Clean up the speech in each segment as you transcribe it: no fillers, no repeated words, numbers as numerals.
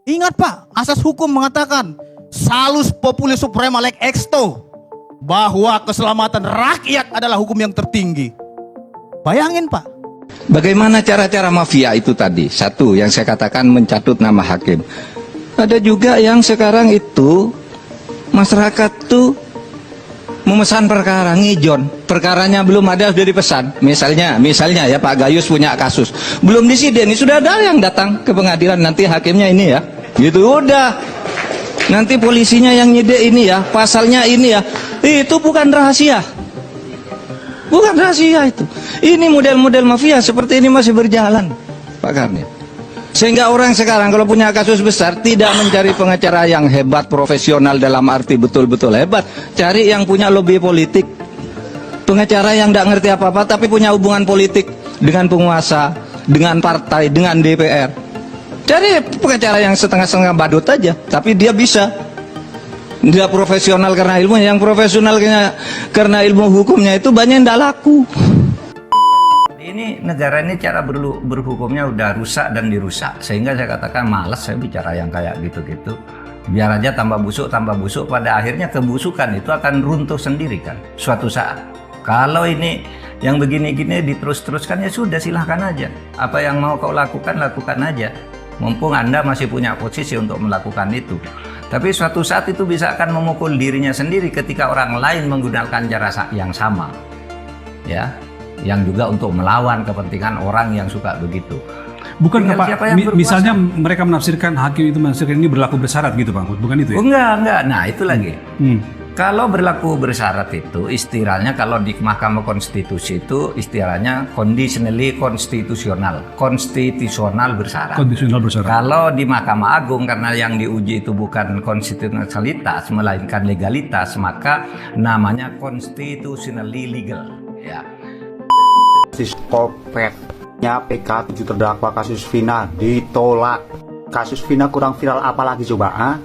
Ingat Pak, asas hukum mengatakan salus populi suprema lex exto, bahwa keselamatan rakyat adalah hukum yang tertinggi. Bayangin Pak. Bagaimana cara-cara mafia itu tadi? Satu, yang saya katakan mencatut nama hakim. Ada juga yang sekarang itu masyarakat tuh memesan perkara, ngijon. Perkaranya belum ada sudah dipesan. Misalnya ya Pak Gayus punya kasus. Belum disiden, sudah ada yang datang ke pengadilan, nanti hakimnya ini ya. Gitu udah. Nanti polisinya yang nyide ini ya, pasalnya ini ya. Itu bukan rahasia. Bukan rahasia itu. Ini model-model mafia seperti ini masih berjalan, Pak Karni. Sehingga orang sekarang kalau punya kasus besar tidak mencari pengacara yang hebat, profesional dalam arti betul-betul hebat. Cari yang punya lobby politik. Pengacara yang tidak ngerti apa-apa tapi punya hubungan politik dengan penguasa, dengan partai, dengan DPR. Cari pengacara yang setengah-setengah badut aja, tapi dia bisa. Dia profesional karena ilmunya, yang profesional karena ilmu hukumnya itu banyak yang tidak laku. Ini negara ini cara berhukumnya udah rusak dan dirusak, sehingga saya katakan malas saya bicara yang kayak gitu-gitu. Biar aja tambah busuk, pada akhirnya kebusukan itu akan runtuh sendiri kan suatu saat. Kalau ini yang begini-gini diterus-teruskan ya sudah, silahkan aja. Apa yang mau kau lakukan, lakukan aja. Mumpung Anda masih punya posisi untuk melakukan itu. Tapi suatu saat itu bisa akan memukul dirinya sendiri ketika orang lain menggunakan cara yang sama. Ya, yang juga untuk melawan kepentingan orang yang suka begitu. Bukan Pak, misalnya mereka menafsirkan, hakim itu menafsirkan ini berlaku bersyarat gitu Pak, bukan itu ya? Oh, enggak. Nah itu lagi. Kalau berlaku bersyarat itu istilahnya, kalau di Mahkamah Konstitusi itu istilahnya conditionally konstitusional bersyarat. Konstitusional bersyarat. Kalau di Mahkamah Agung karena yang diuji itu bukan konstitusionalitas melainkan legalitas, maka namanya constitutionally legal. Ya. Kasus kopetnya PK 7 terdakwa kasus Vina ditolak. Kasus Vina kurang viral apalagi coba?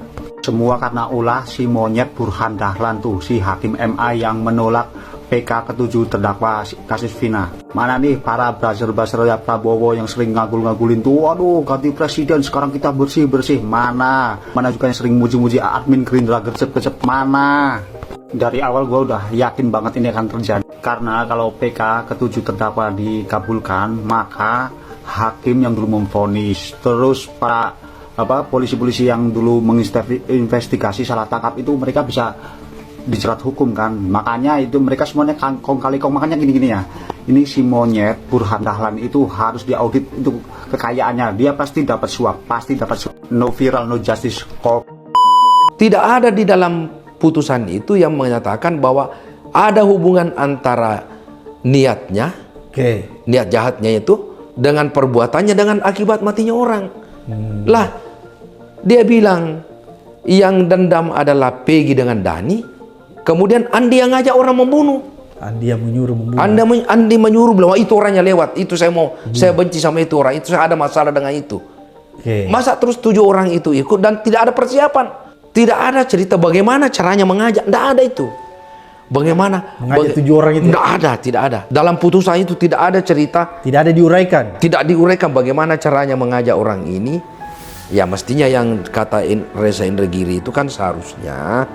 Semua karena ulah si monyet Burhan Dahlan tuh, si hakim MA yang menolak PK ke-7 terdakwa kasus Vina. Mana nih para buzzer-buzzer ya Prabowo yang sering ngagul-ngagulin tuh, waduh ganti presiden sekarang kita bersih-bersih. Mana juga yang sering muji-muji admin Gerindra gercep-gercep, mana? Dari awal gue udah yakin banget ini akan terjadi. Karena kalau PK ke-7 terdakwa dikabulkan, maka hakim yang dulu memvonis, terus para polisi-polisi yang dulu menginvestigasi salah tangkap itu mereka bisa dijerat hukum kan. Makanya itu mereka semuanya kong kali kong. Makanya gini-gini ya, ini si monyet Burhan Dahlan itu harus diaudit untuk kekayaannya. Dia pasti dapat suap. No viral, no justice. Tidak ada di dalam putusan itu yang menyatakan bahwa ada hubungan antara niatnya, niat jahatnya itu dengan perbuatannya, dengan akibat matinya orang. Lah, dia bilang yang dendam adalah Peggy dengan Dani, kemudian Andi yang ngajak orang membunuh. Andi yang menyuruh membunuh. Andi menyuruh bilang, itu orangnya lewat, itu saya benci sama itu orang, itu saya ada masalah dengan itu. Masa terus 7 orang itu ikut dan tidak ada persiapan, tidak ada cerita bagaimana caranya mengajak, tidak ada itu. Bagaimana mengajak 7 orang itu? Tidak ada. Dalam putusan itu tidak ada cerita. Tidak ada diuraikan. Tidak diuraikan bagaimana caranya mengajak orang ini. Ya mestinya yang kata Reza Indragiri itu kan seharusnya,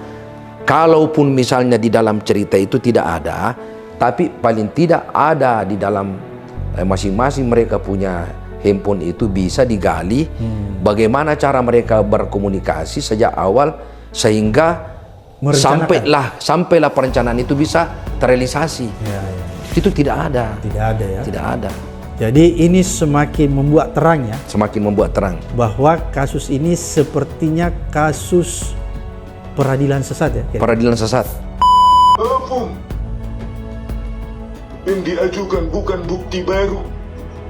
kalaupun misalnya di dalam cerita itu tidak ada, tapi paling tidak ada di dalam masing-masing mereka punya handphone itu bisa digali bagaimana cara mereka berkomunikasi sejak awal sehingga sampailah perencanaan itu bisa terrealisasi. Itu tidak ada. Tidak ada. Jadi ini semakin membuat terang ya. Semakin membuat terang bahwa kasus ini sepertinya kasus peradilan sesat ya. Peradilan sesat. Hukum yang diajukan bukan bukti baru.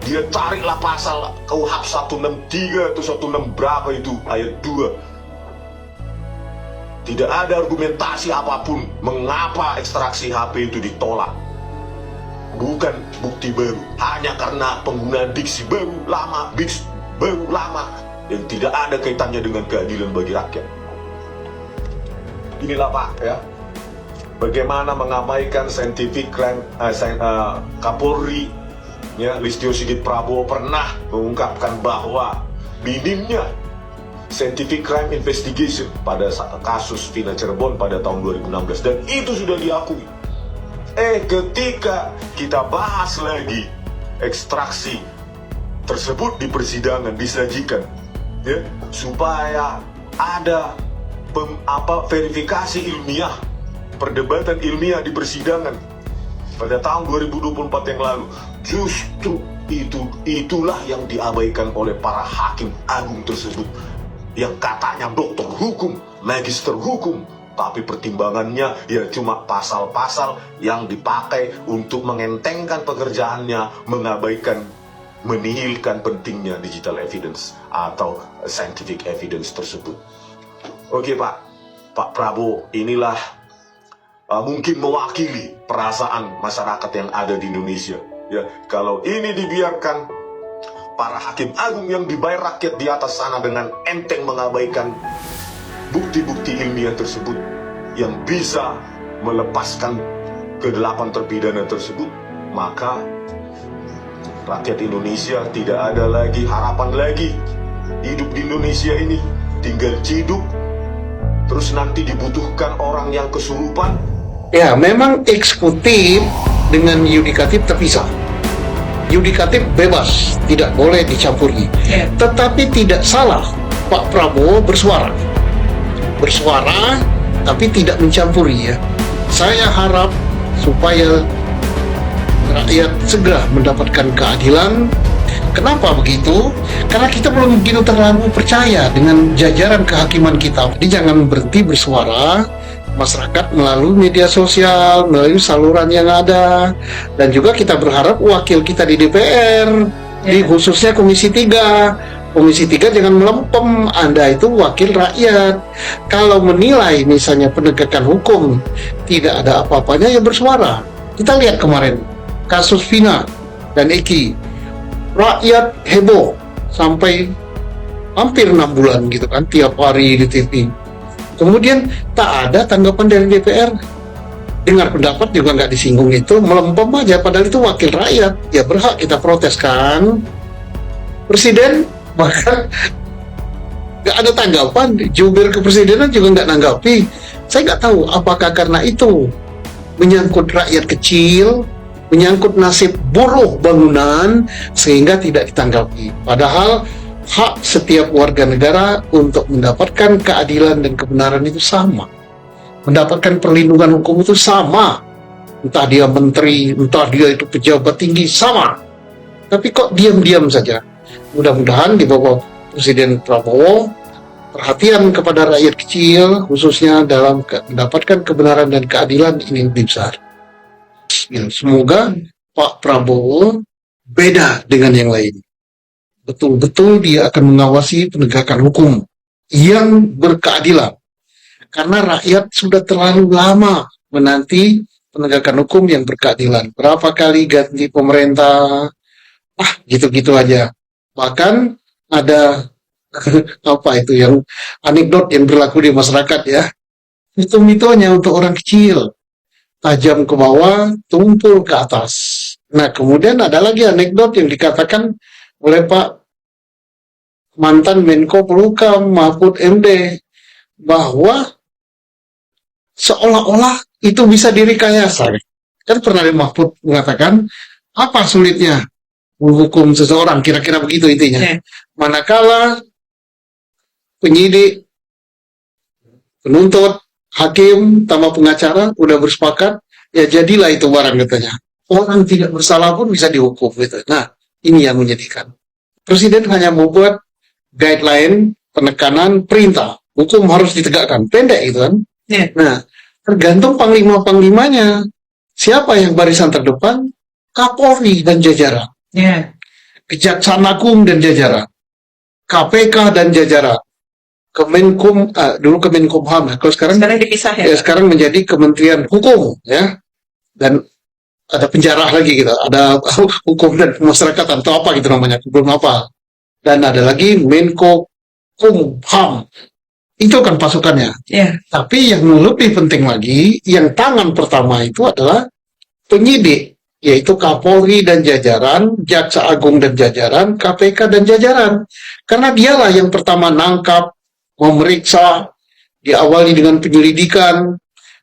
Dia tariklah pasal KUHP 163 atau 16 berapa itu ayat 2. Tidak ada argumentasi apapun mengapa ekstraksi HP itu ditolak. Bukan bukti baru, hanya karena penggunaan diksi baru lama, yang tidak ada kaitannya dengan keadilan bagi rakyat. Inilah Pak ya, bagaimana mengabaikan scientific crime Kapolri ya, Listio Sigit Prabowo pernah mengungkapkan bahwa minimnya Scientific Crime Investigation pada kasus Vina Cirebon pada tahun 2016, dan itu sudah diakui. Ketika kita bahas lagi ekstraksi tersebut di persidangan disajikan, ya, supaya ada verifikasi ilmiah, perdebatan ilmiah di persidangan pada tahun 2024 yang lalu, justru itulah yang diabaikan oleh para hakim agung tersebut, yang katanya dokter hukum, magister hukum, tapi pertimbangannya ya cuma pasal-pasal yang dipakai untuk mengentengkan pekerjaannya, mengabaikan, menihilkan pentingnya digital evidence atau scientific evidence tersebut. Oke Pak Prabowo, inilah mungkin mewakili perasaan masyarakat yang ada di Indonesia. Ya, kalau ini dibiarkan, para hakim agung yang dibayar rakyat di atas sana dengan enteng mengabaikan bukti-bukti ilmiah tersebut yang bisa melepaskan ke-8 terpidana tersebut, maka rakyat Indonesia tidak ada lagi harapan lagi hidup di Indonesia ini, tinggal ciduk, terus nanti dibutuhkan orang yang kesurupan. Ya, memang eksekutif dengan yudikatif terpisah. Yudikatif bebas, tidak boleh dicampuri. Tetapi tidak salah Pak Prabowo bersuara. Bersuara, tapi tidak mencampuri, ya. Saya harap supaya rakyat segera mendapatkan keadilan. Kenapa begitu? Karena kita belum begitu terlalu percaya dengan jajaran kehakiman kita. Jadi jangan berhenti bersuara. Masyarakat melalui media sosial, melalui saluran yang ada, dan juga kita berharap wakil kita di DPR, di khususnya Komisi 3. Komisi 3 jangan melempem, Anda itu wakil rakyat. Kalau menilai misalnya penegakan hukum tidak ada apa-apanya, ya bersuara. Kita lihat kemarin kasus Vina dan Eki, rakyat heboh sampai hampir 6 bulan gitu kan, tiap hari di TV. Kemudian tak ada tanggapan dari DPR, dengar pendapat juga nggak disinggung, itu melempem aja, padahal itu wakil rakyat, ya berhak kita protes kan. Presiden bahkan nggak ada tanggapan, jubir kepresidenan juga nggak nanggapi. Saya nggak tahu apakah karena itu menyangkut rakyat kecil, menyangkut nasib buruh bangunan, sehingga tidak ditanggapi. Padahal hak setiap warga negara untuk mendapatkan keadilan dan kebenaran itu sama. Mendapatkan perlindungan hukum itu sama. Entah dia menteri, entah dia itu pejabat tinggi, sama. Tapi kok diam-diam saja. Mudah-mudahan di bawah Presiden Prabowo, perhatian kepada rakyat kecil, khususnya dalam mendapatkan kebenaran dan keadilan ini lebih besar. Ya, semoga Pak Prabowo beda dengan yang lain. Betul-betul dia akan mengawasi penegakan hukum yang berkeadilan. Karena rakyat sudah terlalu lama menanti penegakan hukum yang berkeadilan. Berapa kali ganti pemerintah, gitu-gitu aja. Bahkan ada apa itu yang anekdot yang berlaku di masyarakat, ya. Itu mitonya untuk orang kecil. Tajam ke bawah, tumpul ke atas. Nah, kemudian ada lagi anekdot yang dikatakan oleh Pak mantan Menko Polhukam Mahfud MD, bahwa seolah-olah itu bisa direkayasa. Kan pernah Mahfud mengatakan, apa sulitnya menghukum seseorang, kira-kira begitu intinya. Manakala penyidik, penuntut, hakim, tambah pengacara udah bersepakat, ya jadilah itu barang, katanya. Orang tidak bersalah pun bisa dihukum gitu. Nah, ini yang menyedihkan. Presiden hanya membuat guideline, penekanan, perintah. Hukum harus ditegakkan. Pendek itu kan. Nah, tergantung panglima-panglimanya. Siapa yang barisan terdepan? Kapolri dan jajaran. Kejaksaan Agung dan jajaran. KPK dan jajaran. Kemenkum, dulu Kemenkumham. Kalau sekarang dipisah, ya? Sekarang menjadi Kementerian Hukum, ya. Dan ada penjara lagi gitu. Ada hukum dan pemasyarakatan atau apa gitu namanya. Belum apa. Dan ada lagi Menko Kumham. Itu kan pasukannya. Tapi yang lebih penting lagi, yang tangan pertama itu adalah penyidik, yaitu Kapolri dan jajaran, Jaksa Agung dan jajaran, KPK dan jajaran. Karena dialah yang pertama nangkap, memeriksa, diawali dengan penyelidikan,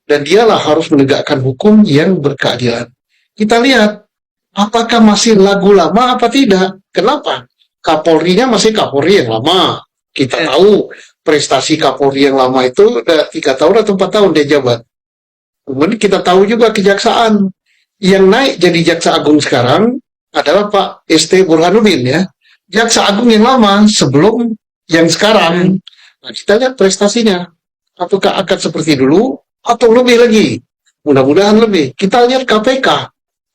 dan dialah harus menegakkan hukum yang berkeadilan. Kita lihat, apakah masih lagu lama apa tidak? Kenapa? Kapolrinya masih Kapolri yang lama. Kita tahu prestasi Kapolri yang lama itu udah 3 tahun atau 4 tahun dia jabat. Kemudian kita tahu juga kejaksaan. Yang naik jadi Jaksa Agung sekarang adalah Pak ST Burhanuddin ya. Jaksa Agung yang lama sebelum yang sekarang. Nah, kita lihat prestasinya. Apakah akan seperti dulu atau lebih lagi? Mudah-mudahan lebih. Kita lihat KPK.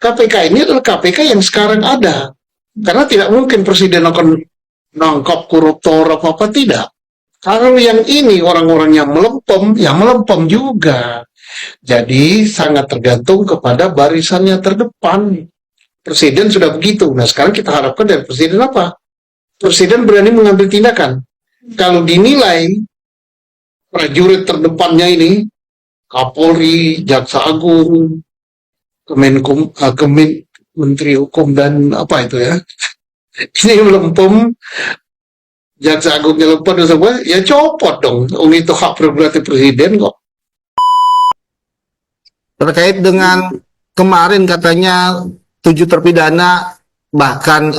KPK ini adalah KPK yang sekarang ada. Karena tidak mungkin presiden akan nangkap koruptor apa-apa, tidak. Kalau yang ini orang-orang yang melempem, ya melempem juga. Jadi sangat tergantung kepada barisannya terdepan. Presiden sudah begitu. Nah sekarang kita harapkan dari presiden apa? Presiden berani mengambil tindakan. Kalau dinilai prajurit terdepannya ini, Kapolri, Jaksa Agung, Menteri Hukum dan apa itu ya, ini melempem, Jaksa Agungnya lempem dan semua, ya copot dong. Itu hak prerogatif presiden kok. Terkait dengan kemarin katanya 7 terpidana bahkan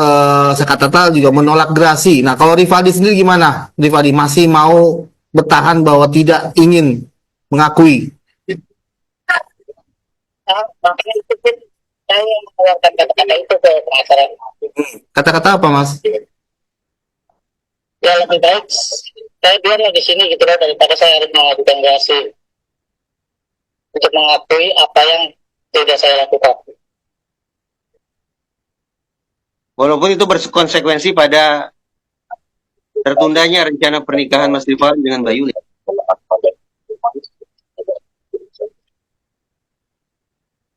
Sekatata juga menolak gerasi. Nah kalau Rifaldi sendiri gimana? Rifaldi masih mau bertahan bahwa tidak ingin mengakui? Saya mengeluarkan kata-kata itu ke pengacara. Kata-kata apa mas? Ya lebih baik saya biarlah di sini gitu loh, daripada saya harus mengajukan gerasi untuk mengakui apa yang tidak saya lakukan. Walaupun itu berkonsekuensi pada tertundanya rencana pernikahan Mas Rifaldi dengan Mbak Yuli.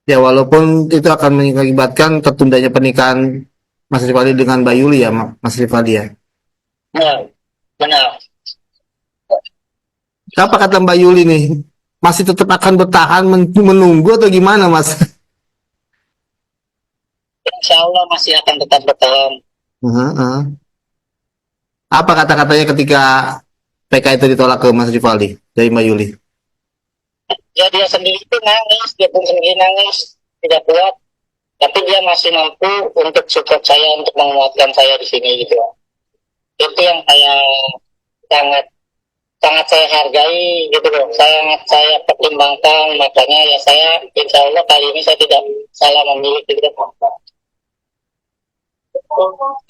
Ya walaupun itu akan mengakibatkan tertundanya pernikahan Mas Rifaldi dengan Mbak Yuli ya Mas Rifaldi ya. Ya, benar. Apa kata Mbak Yuli nih? Masih tetap akan bertahan menunggu atau gimana mas? Insya Allah masih akan tetap bertahan. Apa kata-katanya ketika PK itu ditolak ke Mas Rifaldi dari Mbak Yuli? Ya dia sendiri itu nangis, dia pun sendiri nangis, tidak kuat. Tapi dia masih mampu untuk support saya, untuk menguatkan saya di sini gitu. Itu yang sangat saya hargai gitu loh. Saya pertimbangkan, makanya ya saya insya Allah kali ini saya tidak salah memilih gitu.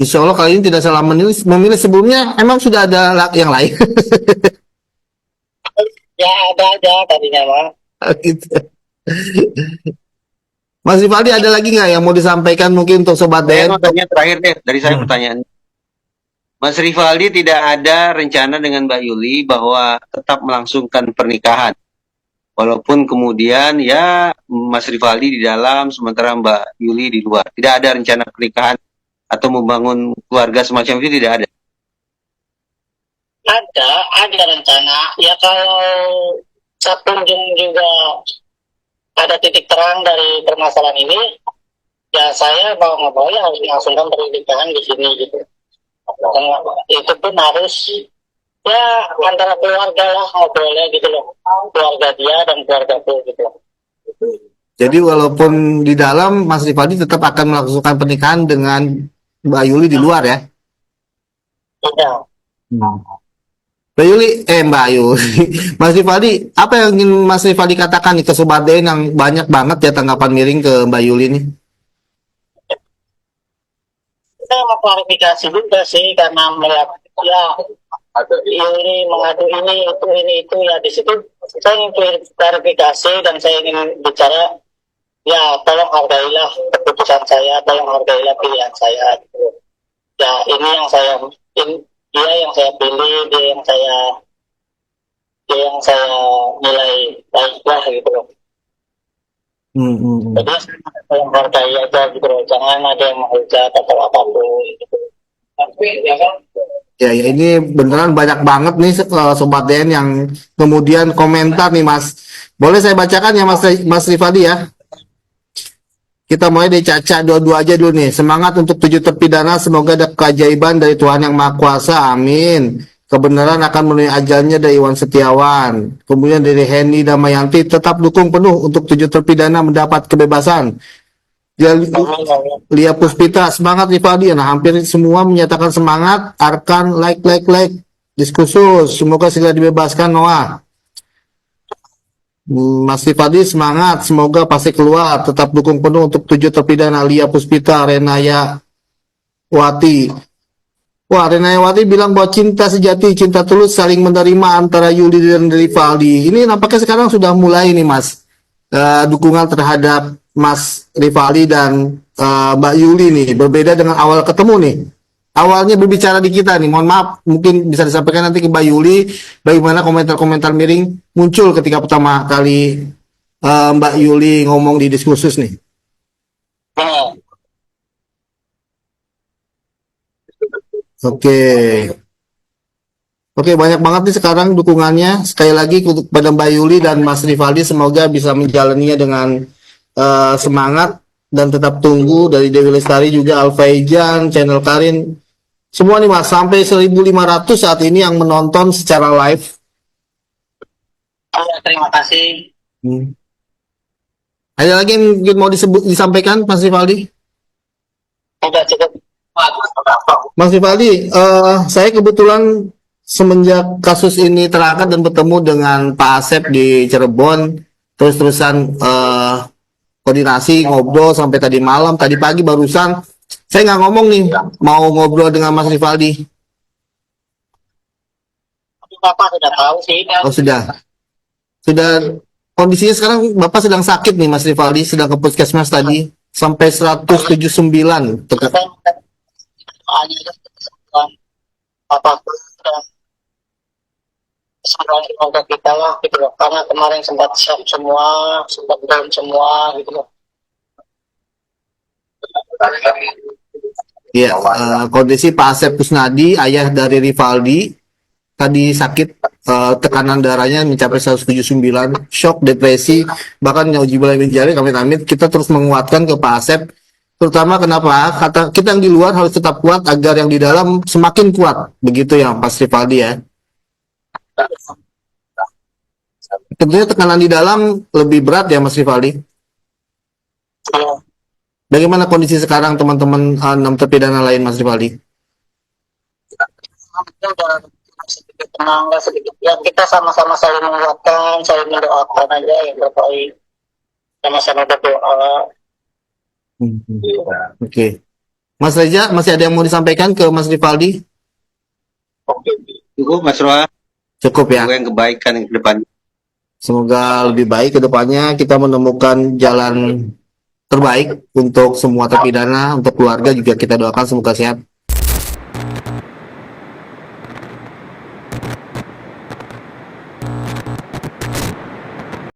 Insya Allah kali ini tidak salah memilih sebelumnya emang sudah ada yang lain. Ya ada tadinya mah. Gitu. Mas Rifaldi ada lagi nggak yang mau disampaikan mungkin untuk Sobat DN? Pertanyaan terakhir deh dari saya pertanyaan. Mas Rifaldi tidak ada rencana dengan Mbak Yuli bahwa tetap melangsungkan pernikahan. Walaupun kemudian ya Mas Rifaldi di dalam sementara Mbak Yuli di luar. Tidak ada rencana pernikahan atau membangun keluarga semacam itu, tidak ada. Ada rencana. Ya kalau sepenjung juga ada titik terang dari permasalahan ini, ya saya mau nggak mau ya harus melangsungkan pernikahan di sini gitu. Itu pun harus ya antara keluarga lah ngobrolnya gitu loh, keluarga dia dan keluargaku gitu. Jadi walaupun di dalam Mas Rifaldi tetap akan melangsungkan pernikahan dengan Mbak Yuli di luar ya? Iya. Mbak Yuli, Mas Rifaldi, apa yang ingin Mas Rifaldi katakan nih ke Sobat DN yang banyak banget ya tanggapan miring ke Mbak Yuli nih? Saya mau klarifikasi juga sih karena melihat ya Yuli mengadu ini itu ya di situ saya ingin klarifikasi dan saya ingin bicara ya tolong hargailah keputusan saya, tolong hargailah pilihan saya. Ya ini yang saya dia yang saya pilih, dia yang saya nilai baiklah gitu loh. Jadi saya menghargai aja gitu loh, jangan ada yang menghujat atau apapun gitu. Ya ini beneran banyak banget nih Sobat DN yang kemudian komentar nih Mas. Boleh saya bacakan ya Mas Rifaldi ya? Kita mulai dari Caca dua-dua aja dulu nih. Semangat untuk 7 terpidana, semoga ada keajaiban dari Tuhan Yang Maha Kuasa, amin. kebenaran akan menemui ajalnya dari Iwan Setiawan. Kemudian dari Henny Damayanti, tetap dukung penuh untuk 7 terpidana mendapat kebebasan. Lia Puspita, semangat Rivaldi. Nah, hampir semua menyatakan semangat. Arkan, like. Diskursus, semoga segera dibebaskan Noah. Mas Rivaldi semangat, semoga pasti keluar. Tetap dukung penuh untuk 7 terpidana. Lia Puspita, Renaya Wati. Wah, Renaya Wati bilang bahwa cinta sejati, cinta tulus saling menerima antara Yuli dan Rivaldi. Ini nampaknya sekarang sudah mulai nih Mas, dukungan terhadap Mas Rivaldi dan Mbak Yuli nih, berbeda dengan awal ketemu nih. Awalnya berbicara di kita nih, mohon maaf, mungkin bisa disampaikan nanti ke Mbak Yuli, bagaimana komentar-komentar miring muncul ketika pertama kali Mbak Yuli ngomong di diskursus nih. Oke, banyak banget nih sekarang dukungannya. Sekali lagi kepada Mbak Yuli dan Mas Rivaldi, semoga bisa menjalaninya dengan semangat dan tetap tunggu. Dari Dewi Lestari juga, Alfaijan, channel Karin, semua nih Mas, sampai 1.500 saat ini yang menonton secara live. Terima kasih. Ada lagi yang mungkin mau disampaikan Mas Rivaldi? Sudah cukup. Mas Rivaldi, saya kebetulan semenjak kasus ini terangkat dan bertemu dengan Pak Asep di Cirebon, terus-terusan koordinasi, ngobrol sampai tadi malam, tadi pagi barusan, saya nggak ngomong nih, mau ngobrol dengan Mas Rivaldi. Bapak sudah tahu sih. Oh sudah. Kondisinya sekarang Bapak sedang sakit nih Mas Rivaldi, sedang ke puskesmas tadi, sampai 179. Semoga kita lah gitu loh, karena kemarin sempat siap semua, sempat down semua gitu loh. Ya, kondisi Pak Asep Kusnadi, ayah dari Rivaldi, tadi sakit, tekanan darahnya mencapai 179, shock, depresi, bahkan nyaujibalai menjari, kami kita terus menguatkan ke Pak Asep, terutama kenapa kata kita yang di luar harus tetap kuat agar yang di dalam semakin kuat, begitu ya Pak Rivaldi ya. Tentunya tekanan di dalam lebih berat ya Mas Rivaldi. Bagaimana kondisi sekarang teman-teman 6 terpidana lain Mas Rivaldi? Sedikit tenang lah, sedikit ya, kita sama-sama saling menguatkan, saling mendoakan aja yang terbaik, sama-sama berdoa. Oke. Mas Reza, masih ada yang mau disampaikan ke Mas Rivaldi? Cukup Mas Roa. Cukup ya. Semoga yang kebaikan yang ke depan. Semoga lebih baik ke depannya, kita menemukan jalan terbaik untuk semua terpidana, untuk keluarga juga kita doakan semoga sehat.